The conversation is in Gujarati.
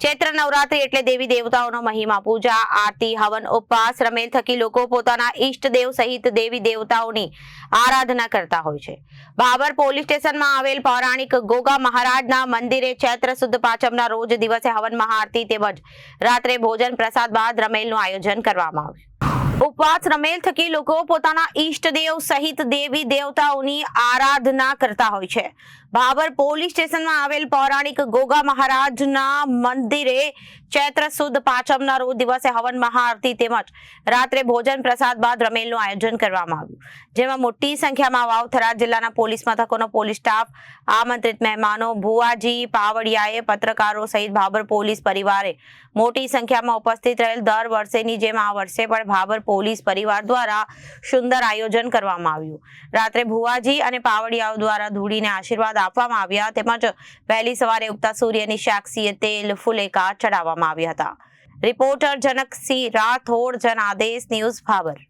ચૈત્ર નવરાત્રી એટલે દેવી દેવતાઓનો મહિમા, પૂજા, આરતી, હવન, ઉપવાસ, રમેલ થકી લોકો પોતાના ઈષ્ટદેવ સહિત દેવી દેવતાઓની આરાધના કરતા હોય છે। ભાભર પોલીસ સ્ટેશનમાં આવેલ પૌરાણિક ગોગા મહારાજના મંદિરે ચૈત્ર સુદ પાંચમના રોજ દિવસે હવન મહાઆરતી તેમજ રાત્રે ભોજન પ્રસાદ બાદ રમેલનું આયોજન કરવામાં આવ્યું। ઉપવાસ રમેલ થકી લોકો પોતાના ઈષ્ટદેવ સહિત દેવી દેવતાઓની આરાધના કરતા હોય છે। ભાભર પોલીસ સ્ટેશનમાં આવેલ પૌરાણિક ગોગા મહારાજના મંદિરે ચૈત્ર સુદ પાંચમના રોજ દિવસે હવન મહાઆરતી તેમજ રાત્રે ભોજન પ્રસાદ બાદ રમેલનું આયોજન કરવામાં આવ્યું, જેમાં મોટી સંખ્યામાં વાવ થરાદ જિલ્લાના પોલીસ મથકોનો પોલીસ સ્ટાફ, આમંત્રિત મહેમાનો, ભુવાજી, પાવડિયાએ, પત્રકારો સહિત ભાભર પોલીસ પરિવારે મોટી સંખ્યામાં ઉપસ્થિત રહેલ। દર વર્ષેની જેમ આ વર્ષે પણ ભાભર પોલીસ પરિવાર દ્વારા સુંદર આયોજન કરવામાં આવ્યું। રાત્રે ભુવાજી અને પાવડિયાઓ દ્વારા ધૂળીને આશીર્વાદ આપવામાં આવ્યા તેમજ વહેલી સવારે ઉગતા સૂર્યની સાક્ષીએ તેલ ફુલેકા ચડાવવામાં આવ્યા હતા। Reporter Janaksinh Rathod, Janadesh news, Bhabhar.